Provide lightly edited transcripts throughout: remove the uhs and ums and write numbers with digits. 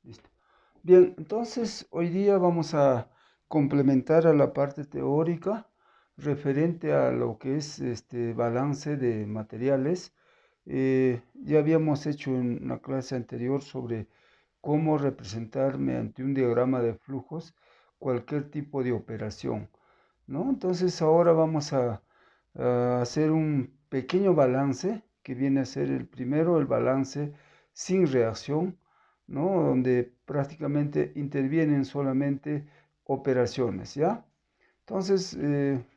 Listo. Bien, entonces hoy día vamos a complementar a la parte teórica referente a lo que es este balance de materiales. Ya habíamos hecho en una clase anterior sobre cómo representar mediante un diagrama de flujos cualquier tipo de operación, ¿no? Entonces ahora vamos a hacer un pequeño balance que viene a ser el primero, el balance sin reacción, ¿no? Donde prácticamente intervienen solamente operaciones, ¿ya? Entonces,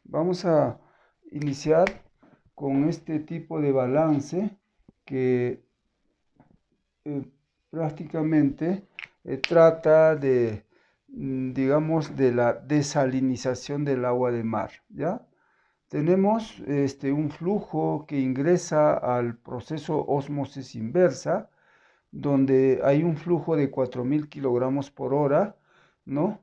vamos a iniciar con este tipo de balance que eh, prácticamente trata de, digamos, de la desalinización del agua de mar, ¿ya? Tenemos un flujo que ingresa al proceso ósmosis inversa, donde hay un flujo de 4.000 kilogramos por hora, ¿no?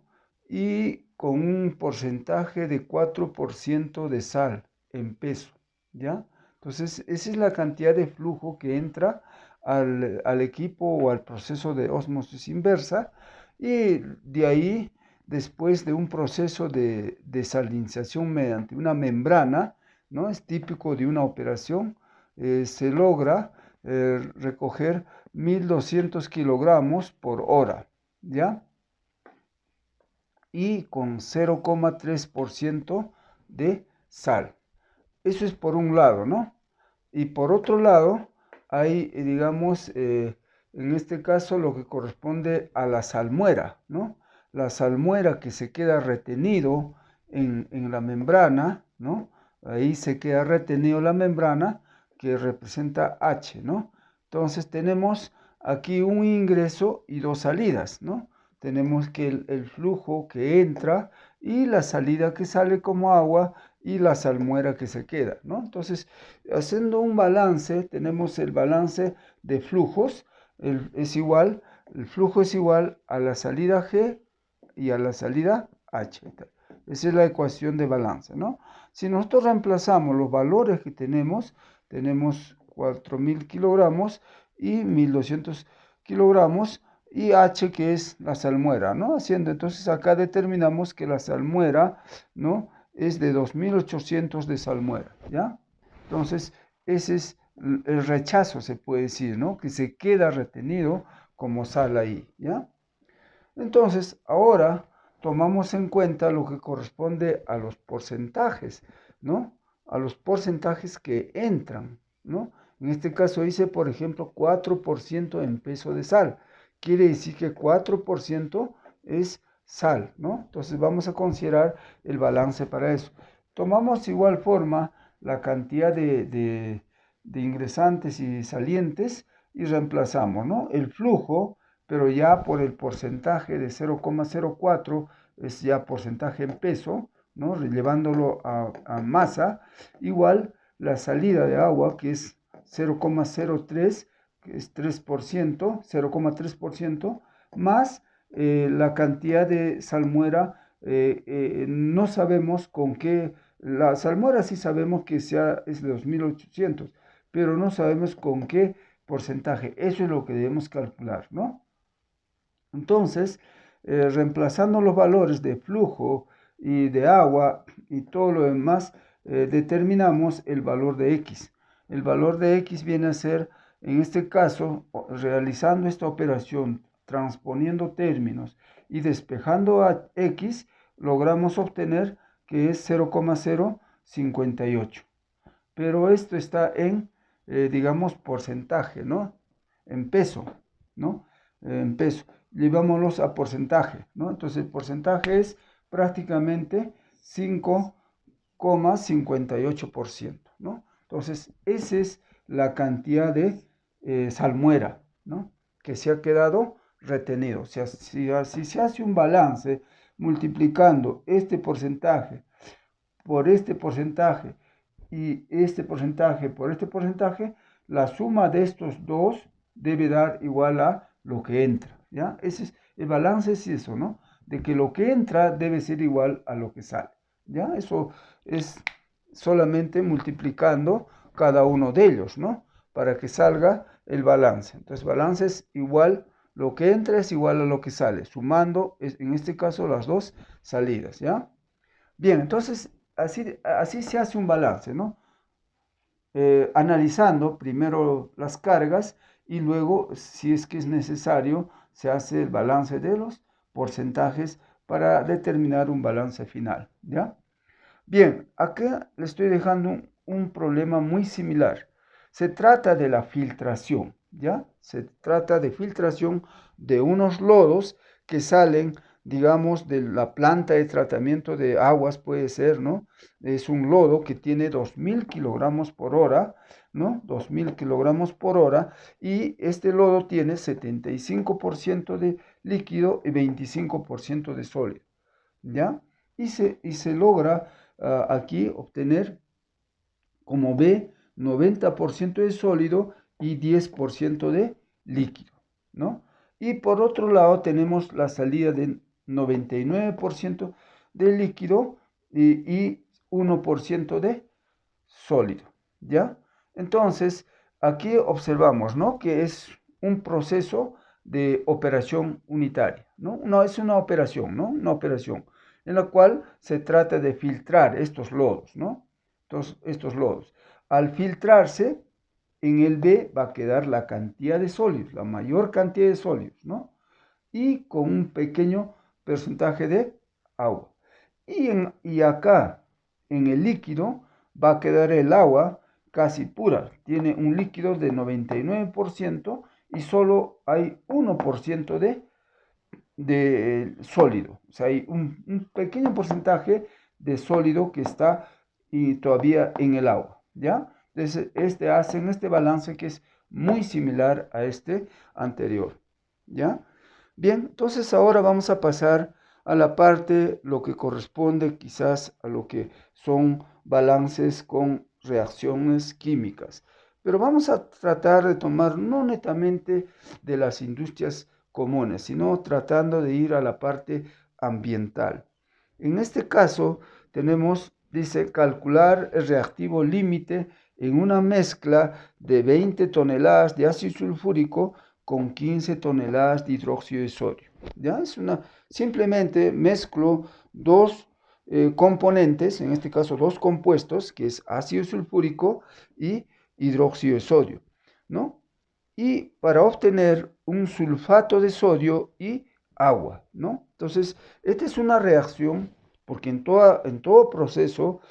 Y con un porcentaje de 4% de sal en peso, ¿ya? Entonces, esa es la cantidad de flujo que entra al equipo o al proceso de ósmosis inversa, y de ahí, después de un proceso de desalinización mediante una membrana, ¿no? Es típico de una operación, se logra recoger 1.200 kilogramos por hora, ¿ya? Y con 0,3% de sal. Eso es por un lado, ¿no? Y por otro lado, hay, digamos, en este caso lo que corresponde a la salmuera, ¿no? La salmuera que se queda retenido en la membrana, ¿no? Ahí se queda retenido la membrana que representa H, ¿no? Entonces tenemos aquí un ingreso y dos salidas, ¿no? Tenemos que el flujo que entra y la salida que sale como agua y la salmuera que se queda, ¿no? Entonces, haciendo un balance, tenemos el balance de flujos, el flujo es igual a la salida G y a la salida H. Esa es la ecuación de balance, ¿no? Si nosotros reemplazamos los valores que tenemos 4.000 kilogramos y 1.200 kilogramos, y H que es la salmuera, ¿no? Haciendo, entonces acá determinamos que la salmuera, ¿no? Es de 2.800 de salmuera, ¿ya? Entonces, ese es el rechazo, se puede decir, ¿no? Que se queda retenido como sal ahí, ¿ya? Entonces, ahora tomamos en cuenta lo que corresponde a los porcentajes, ¿no? A los porcentajes que entran, ¿no? En este caso dice, por ejemplo, 4% en peso de sal. Quiere decir que 4% es sal, ¿no? Entonces vamos a considerar el balance para eso. Tomamos igual forma la cantidad de ingresantes y salientes y reemplazamos, ¿no? El flujo, pero ya por el porcentaje de 0,04 es ya porcentaje en peso, ¿no? Llevándolo a masa, igual la salida de agua, que es 0,03, que es 3%, 0,3%, más la cantidad de salmuera, no sabemos con qué, la salmuera sí sabemos que es de 2.800, pero no sabemos con qué porcentaje. Eso es lo que debemos calcular, ¿no? Entonces, reemplazando los valores de flujo y de agua y todo lo demás, determinamos el valor de X. El valor de X viene a ser, en este caso, realizando esta operación, transponiendo términos y despejando a X, logramos obtener que es 0,058. Pero esto está en, digamos, porcentaje, ¿no? En peso, ¿no? En peso. Llevámoslos a porcentaje, ¿no? Entonces el porcentaje es prácticamente 5,58%, ¿no? Entonces esa es la cantidad de salmuera, ¿no? Que se ha quedado retenido. O sea, si se hace un balance multiplicando este porcentaje por este porcentaje y este porcentaje por este porcentaje, la suma de estos dos debe dar igual a lo que entra, ¿ya? Ese es, el balance es eso, ¿no? De que lo que entra debe ser igual a lo que sale, ¿ya? Eso es solamente multiplicando cada uno de ellos, ¿no? Para que salga el balance. Entonces, balance es igual Lo que entra es igual a lo que sale, sumando, en este caso, las dos salidas, ¿ya? Bien, entonces, así se hace un balance, ¿no? Analizando primero las cargas y luego, si es que es necesario, se hace el balance de los porcentajes para determinar un balance final, ¿ya? Bien, acá le estoy dejando un problema muy similar. Se trata de la filtración, ¿ya? Se trata de filtración de unos lodos que salen, digamos, de la planta de tratamiento de aguas, puede ser, ¿no? Es un lodo que tiene 2000 kilogramos por hora, ¿no? 2000 kilogramos por hora, y este lodo tiene 75% de líquido y 25% de sólido, ¿ya? Y se logra aquí obtener, como ve, 90% de sólido y 10% de líquido, ¿no? Y por otro lado tenemos la salida de 99% de líquido y 1% de sólido, ¿ya? Entonces, aquí observamos, ¿no? Que es un proceso de operación unitaria, ¿no? No, es una operación, ¿no? Una operación en la cual se trata de filtrar estos lodos, ¿no? Entonces, estos lodos. Al filtrarse, en el B va a quedar la cantidad de sólidos, la mayor cantidad de sólidos, ¿no? Y con un pequeño porcentaje de agua. Y acá, en el líquido, va a quedar el agua casi pura. Tiene un líquido de 99% y solo hay 1% de sólido. O sea, hay un pequeño porcentaje de sólido que está y todavía en el agua, ¿ya? Entonces, hacen este balance que es muy similar a este anterior, ¿ya? Bien, entonces ahora vamos a pasar a la parte, lo que corresponde quizás a lo que son balances con reacciones químicas. Pero vamos a tratar de tomar no netamente de las industrias comunes, sino tratando de ir a la parte ambiental. En este caso tenemos, dice, calcular el reactivo límite en una mezcla de 20 toneladas de ácido sulfúrico con 15 toneladas de hidróxido de sodio. ¿Ya? Simplemente mezclo dos componentes, en este caso dos compuestos, que es ácido sulfúrico y hidróxido de sodio, ¿no? Y para obtener un sulfato de sodio y agua, ¿no? Entonces, esta es una reacción, porque en todo proceso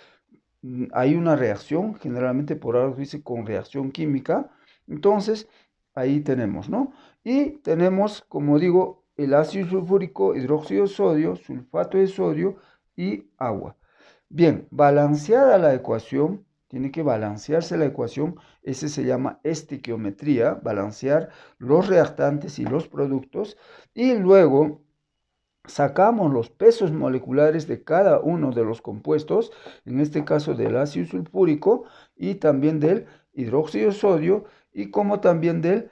hay una reacción, generalmente por algo dice con reacción química. Entonces, ahí tenemos, ¿no? Y tenemos, como digo, el ácido sulfúrico, hidróxido de sodio, sulfato de sodio y agua. Bien, balanceada la ecuación, tiene que balancearse la ecuación, ese se llama estequiometría, balancear los reactantes y los productos, y luego sacamos los pesos moleculares de cada uno de los compuestos, en este caso del ácido sulfúrico y también del hidróxido de sodio y como también del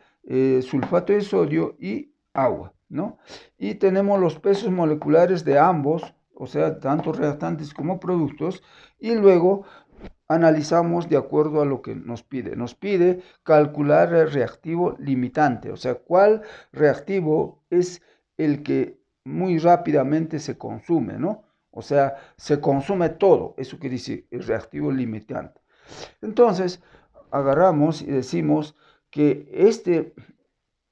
sulfato de sodio y agua, ¿no? Y tenemos los pesos moleculares de ambos, o sea, tanto reactantes como productos, y luego analizamos de acuerdo a lo que nos pide. Nos pide calcular el reactivo limitante, o sea, cuál reactivo es el que muy rápidamente se consume, ¿no? O sea, se consume todo, eso quiere decir el reactivo limitante. Entonces, agarramos y decimos que este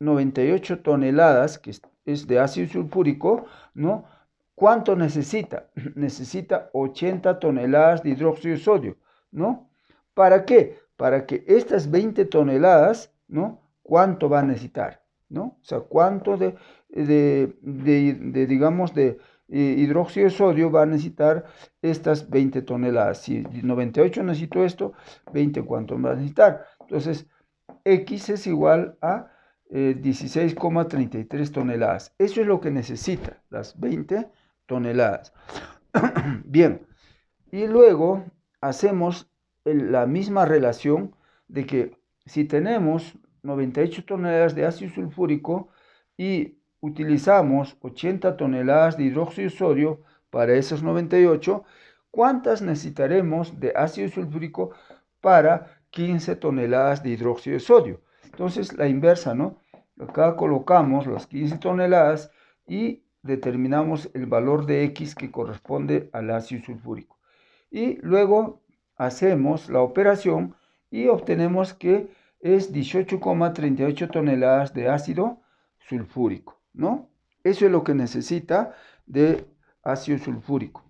98 toneladas, que es de ácido sulfúrico, ¿no? ¿Cuánto necesita? Necesita 80 toneladas de hidróxido de sodio, ¿no? ¿Para qué? Para que estas 20 toneladas, ¿no? ¿Cuánto va a necesitar? ¿No? O sea, ¿cuánto digamos, de hidróxido de sodio va a necesitar estas 20 toneladas? Si 98 necesito esto, 20 ¿cuánto va a necesitar? Entonces, X es igual a 16,33 toneladas. Eso es lo que necesita, las 20 toneladas. Bien, y luego hacemos la misma relación de que si tenemos 98 toneladas de ácido sulfúrico y utilizamos 80 toneladas de hidróxido de sodio para esos 98, ¿cuántas necesitaremos de ácido sulfúrico para 15 toneladas de hidróxido de sodio? Entonces, la inversa, ¿no? Acá colocamos las 15 toneladas y determinamos el valor de X que corresponde al ácido sulfúrico. Y luego hacemos la operación y obtenemos que es 18,38 toneladas de ácido sulfúrico, ¿no? Eso es lo que necesita de ácido sulfúrico.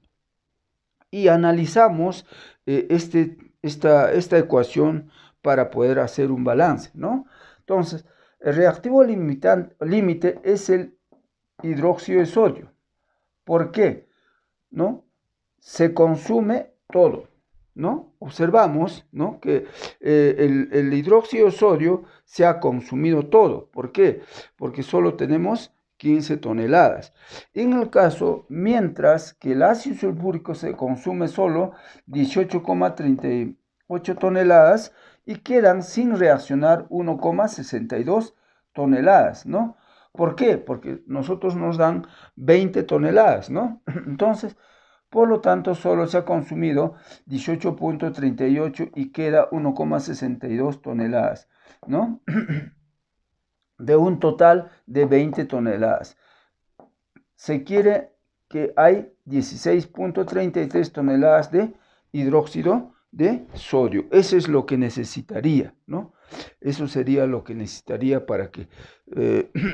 Y analizamos esta ecuación para poder hacer un balance, ¿no? Entonces, el reactivo límite es el hidróxido de sodio. ¿Por qué? ¿No? Se consume todo, ¿no? Observamos, ¿no?, que el hidróxido de sodio se ha consumido todo. ¿Por qué? Porque solo tenemos 15 toneladas. En el caso, mientras que el ácido sulfúrico se consume solo 18,38 toneladas y quedan sin reaccionar 1,62 toneladas, ¿no? ¿Por qué? Porque nosotros nos dan 20 toneladas, ¿no? Entonces, por lo tanto, solo se ha consumido 18,38 y queda 1,62 toneladas, ¿no? De un total de 20 toneladas. Se quiere que hay 16,33 toneladas de hidróxido de sodio. Eso es lo que necesitaría, ¿no? Eso sería lo que necesitaría para que,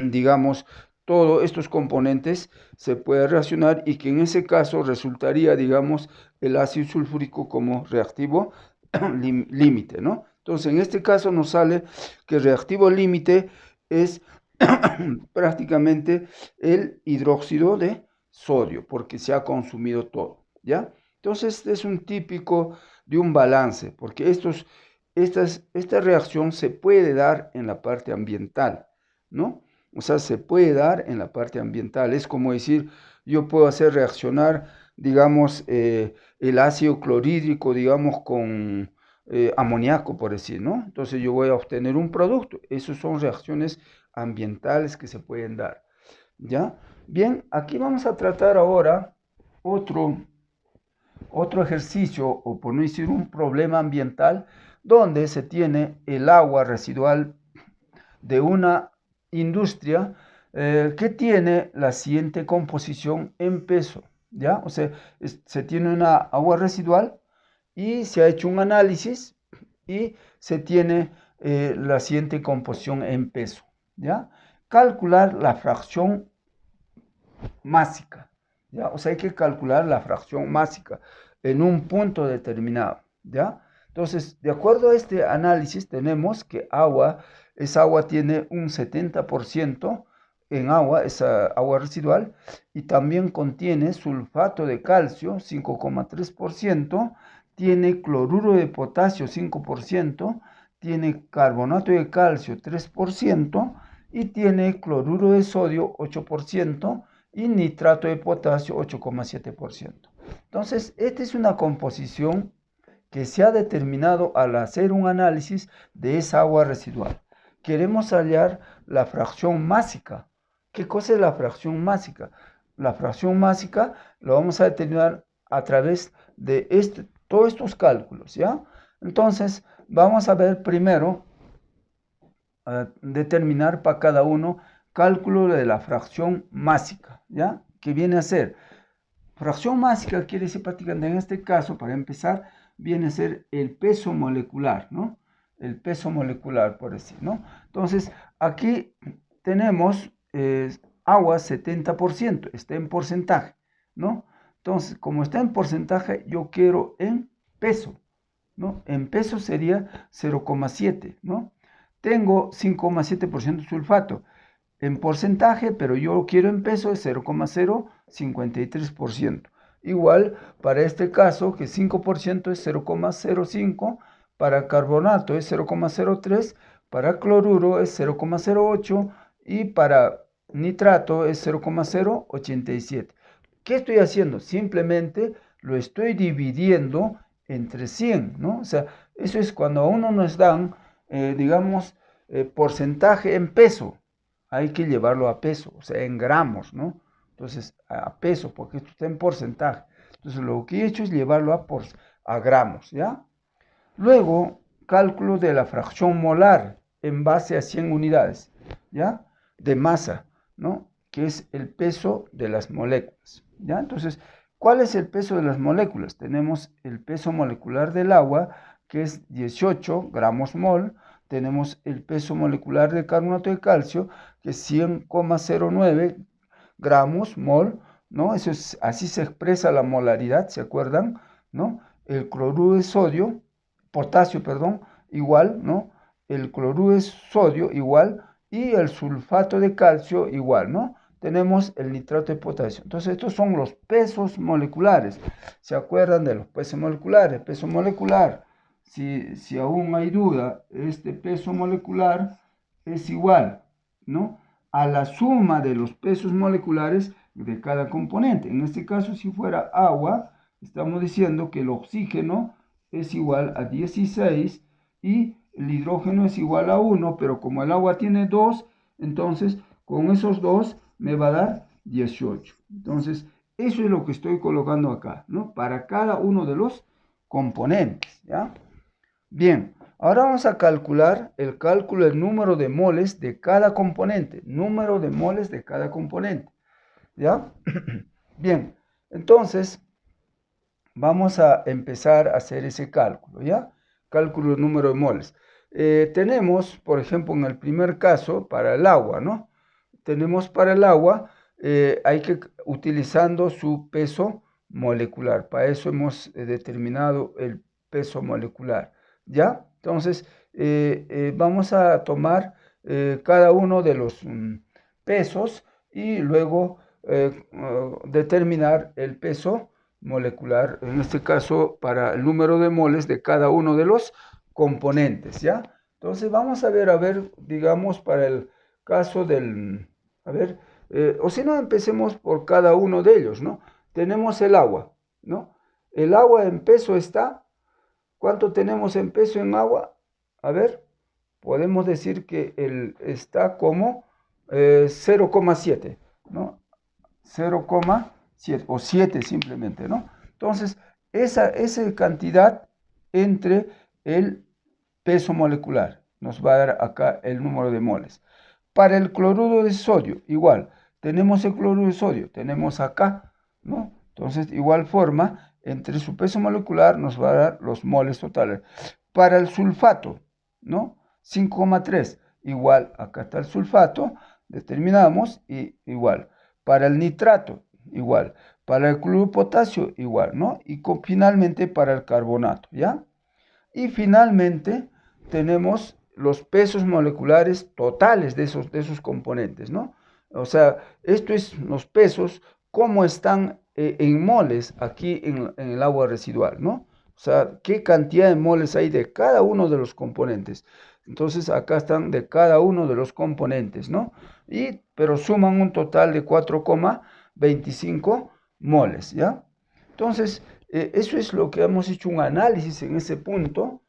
digamos, todos estos componentes se puedan reaccionar y que en ese caso resultaría, digamos, el ácido sulfúrico como reactivo límite, ¿no? Entonces, en este caso nos sale que el reactivo límite es prácticamente el hidróxido de sodio, porque se ha consumido todo, ¿ya? Entonces, este es un típico de un balance, porque esta reacción se puede dar en la parte ambiental, ¿no? O sea, se puede dar en la parte ambiental. Es como decir, yo puedo hacer reaccionar, digamos, el ácido clorhídrico, digamos, con amoníaco, por decir, ¿no? Entonces yo voy a obtener un producto. Esas son reacciones ambientales que se pueden dar, ¿ya? Bien, aquí vamos a tratar ahora otro ejercicio, o por no decir un problema ambiental, donde se tiene el agua residual de una industria que tiene la siguiente composición en peso, ¿ya? O sea, se tiene una agua residual y se ha hecho un análisis y se tiene la siguiente composición en peso, ¿ya? Calcular la fracción másica, ¿ya? O sea, hay que calcular la fracción másica en un punto determinado, ¿ya? Entonces, de acuerdo a este análisis, tenemos que esa agua tiene un 70% en agua, esa agua residual, y también contiene sulfato de calcio, 5,3%, tiene cloruro de potasio, 5%, tiene carbonato de calcio, 3%, y tiene cloruro de sodio, 8%, y nitrato de potasio 8,7%. Entonces, esta es una composición que se ha determinado al hacer un análisis de esa agua residual. Queremos hallar la fracción másica. ¿Qué cosa es la fracción másica? La fracción másica lo vamos a determinar a través de todos estos cálculos, ¿ya? Entonces, vamos a ver primero, determinar para cada uno cálculo de la fracción másica, ¿ya? Que viene a ser, fracción másica quiere decir prácticamente en este caso, para empezar, viene a ser el peso molecular, ¿no? El peso molecular, por decir, ¿no? Entonces, aquí tenemos agua 70%, está en porcentaje, ¿no? Entonces, como está en porcentaje, yo quiero en peso, ¿no? En peso sería 0,7, ¿no? Tengo 5,7% sulfato en porcentaje, pero yo quiero en peso es 0,053%. Igual para este caso, que 5% es 0,05, para carbonato es 0,03, para cloruro es 0,08 y para nitrato es 0,087. ¿Qué estoy haciendo? Simplemente lo estoy dividiendo entre 100, ¿no? O sea, eso es cuando a uno nos dan, digamos, porcentaje en peso. Hay que llevarlo a peso, o sea, en gramos, ¿no? Entonces, a peso, porque esto está en porcentaje. Entonces, lo que he hecho es llevarlo a gramos, ¿ya? Luego, cálculo de la fracción molar en base a 100 unidades. ¿ya? De masa, ¿no? Que es el peso de las moléculas, ¿ya? Entonces, ¿cuál es el peso de las moléculas? Tenemos el peso molecular del agua, que es 18 gramos mol. Tenemos el peso molecular del carbonato de calcio, que es 100,09 gramos mol, ¿no? Eso es, así se expresa la molaridad, ¿se acuerdan? ¿No? El cloruro de sodio, potasio, perdón, igual, ¿no? El cloruro de sodio igual y el sulfato de calcio igual, ¿no? Tenemos el nitrato de potasio. Entonces, estos son los pesos moleculares. ¿Se acuerdan de los pesos moleculares? Peso molecular, si aún hay duda, este peso molecular es igual, ¿no? A la suma de los pesos moleculares de cada componente. En este caso, si fuera agua, estamos diciendo que el oxígeno es igual a 16 y el hidrógeno es igual a 1, pero como el agua tiene 2, entonces con esos 2 me va a dar 18. Entonces, eso es lo que estoy colocando acá, ¿no? Para cada uno de los componentes, ¿ya? Bien, ahora vamos a calcular el cálculo del número de moles de cada componente. Número de moles de cada componente, ¿ya? Bien, entonces vamos a empezar a hacer ese cálculo, ¿ya? Cálculo del número de moles. Tenemos, por ejemplo, en el primer caso, para el agua, ¿no? Tenemos para el agua, hay que utilizando su peso molecular. Para eso hemos determinado el peso molecular, ¿ya? Entonces, vamos a tomar cada uno de los pesos y luego determinar el peso molecular, en este caso para el número de moles de cada uno de los componentes, ¿ya? Entonces vamos a ver, digamos, para el caso del, a ver, o si no, empecemos por cada uno de ellos, ¿no? Tenemos el agua, ¿no? El agua en peso está, ¿cuánto tenemos en peso en agua? A ver, podemos decir que está como 0,7, ¿no? 0,7 o 7 simplemente, ¿no? Entonces, esa cantidad entre el peso molecular nos va a dar acá el número de moles. Para el cloruro de sodio, igual, tenemos el cloruro de sodio, tenemos acá, ¿no? Entonces, igual forma, entre su peso molecular nos va a dar los moles totales. Para el sulfato, ¿no? 5,3, igual, acá está el sulfato, determinamos y igual. Para el nitrato, igual. Para el cloruro de potasio, igual, ¿no? Y finalmente para el carbonato, ¿ya? Y finalmente tenemos los pesos moleculares totales de esos componentes, ¿no? O sea, esto es los pesos, cómo están en moles aquí en el agua residual, ¿no? O sea, qué cantidad de moles hay de cada uno de los componentes. Entonces, acá están de cada uno de los componentes, ¿no? Pero suman un total de 4,25 moles, ¿ya? Entonces, eso es lo que hemos hecho un análisis en ese punto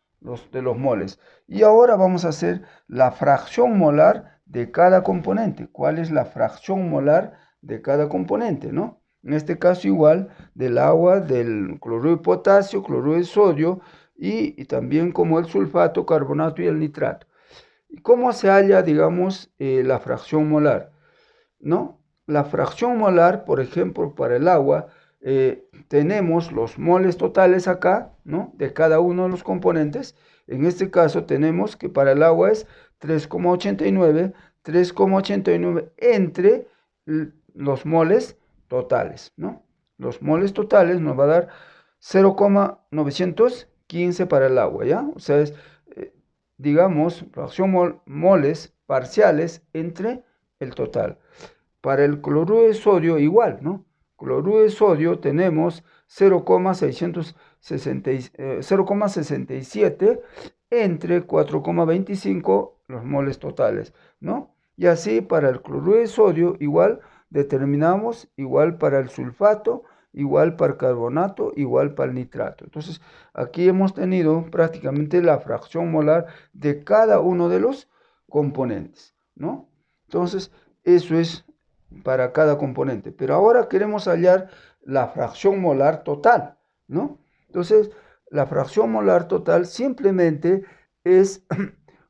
de los moles. Y ahora vamos a hacer la fracción molar de cada componente. ¿Cuál es la fracción molar de cada componente, no? En este caso igual del agua, del cloruro de potasio, cloruro de sodio y también como el sulfato, carbonato y el nitrato. ¿Y cómo se halla, digamos, la fracción molar? ¿No? La fracción molar, por ejemplo, para el agua, tenemos los moles totales acá, ¿no? De cada uno de los componentes. En este caso tenemos que para el agua es 3,89 entre los moles totales, ¿no? Los moles totales nos va a dar 0,915 para el agua, ¿ya? O sea, es, digamos, fracción moles parciales entre el total. Para el cloruro de sodio igual, ¿no? Cloruro de sodio tenemos 0,67 entre 4,25 los moles totales, ¿no? Y así para el cloruro de sodio igual determinamos igual para el sulfato, igual para el carbonato, igual para el nitrato. Entonces, aquí hemos tenido prácticamente la fracción molar de cada uno de los componentes, ¿no? Entonces, eso es para cada componente. Pero ahora queremos hallar la fracción molar total, ¿no? Entonces, la fracción molar total simplemente es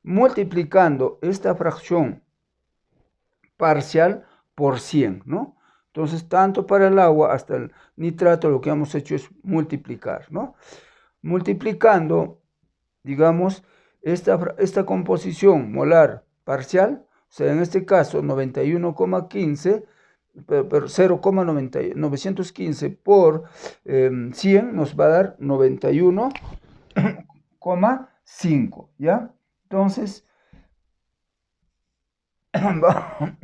multiplicando esta fracción parcial por 100, ¿no? Entonces, tanto para el agua hasta el nitrato, lo que hemos hecho es multiplicar, ¿no? Multiplicando, digamos, esta composición molar parcial, o sea, en este caso 91,15, pero 0,915 por 100 nos va a dar 91,5, ¿ya? Entonces,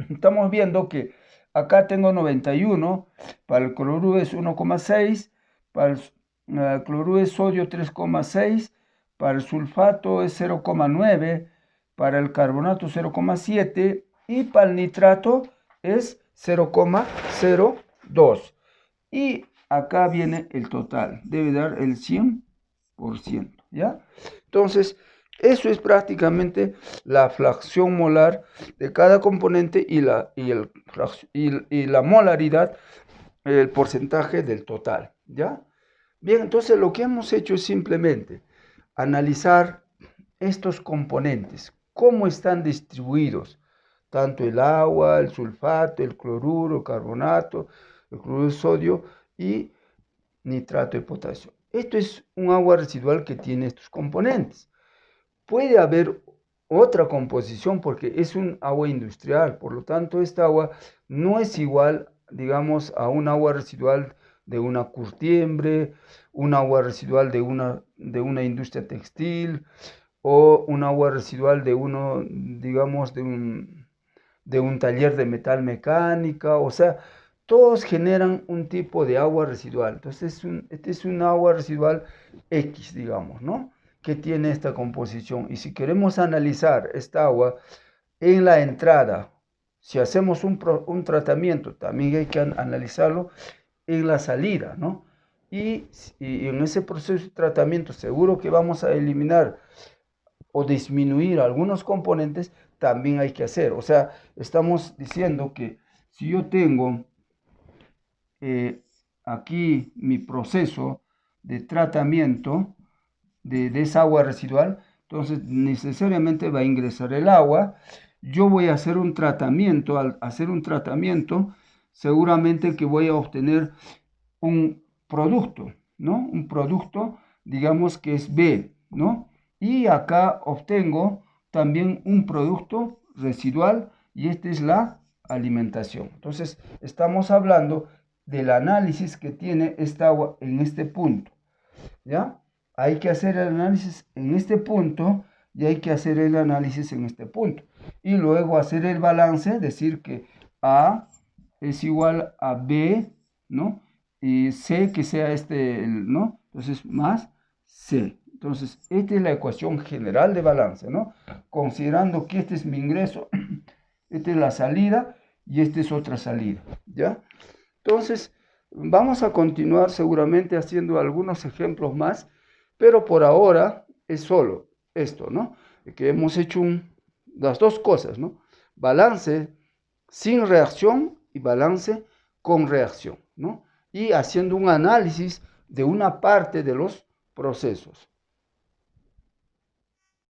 estamos viendo que acá tengo 91, para el cloruro es 1,6, para el cloruro de sodio 3,6, para el sulfato es 0,9, para el carbonato 0,7 y para el nitrato es 0,02. Y acá viene el total, debe dar el 100%, ¿ya? Entonces, eso es prácticamente la fracción molar de cada componente y la molaridad, el porcentaje del total, ¿ya? Bien, entonces lo que hemos hecho es simplemente analizar estos componentes, cómo están distribuidos, tanto el agua, el sulfato, el cloruro, el carbonato, el cloruro de sodio y nitrato de potasio. Esto es un agua residual que tiene estos componentes. Puede haber otra composición porque es un agua industrial, por lo tanto esta agua no es igual, digamos, a un agua residual de una curtiembre, un agua residual de una industria textil o un agua residual de uno, digamos, de un taller de metal mecánica, o sea, todos generan un tipo de agua residual. Entonces, este es un agua residual X, digamos, ¿no? Que tiene esta composición. Y si queremos analizar esta agua en la entrada, si hacemos un tratamiento, también hay que analizarlo en la salida, ¿no? Y en ese proceso de tratamiento seguro que vamos a eliminar o disminuir algunos componentes, también hay que hacer. O sea, estamos diciendo que si yo tengo aquí mi proceso de tratamiento de esa agua residual, entonces necesariamente va a ingresar el agua. Yo voy a hacer un tratamiento. Al hacer un tratamiento, seguramente que voy a obtener un producto, ¿no? Un producto, digamos que es B, ¿no? Y acá obtengo también un producto residual y esta es la alimentación. Entonces, estamos hablando del análisis que tiene esta agua en este punto, ¿ya? Hay que hacer el análisis en este punto y hay que hacer el análisis en este punto. Y luego hacer el balance, decir que A es igual a B, ¿no? Y C que sea ¿no? Entonces, más C. Entonces, esta es la ecuación general de balance, ¿no? Considerando que este es mi ingreso, esta es la salida y esta es otra salida, ¿ya? Entonces, vamos a continuar seguramente haciendo algunos ejemplos más, pero por ahora es solo esto, ¿no? Que hemos hecho las dos cosas, ¿no? Balance sin reacción y balance con reacción, ¿no? Y haciendo un análisis de una parte de los procesos.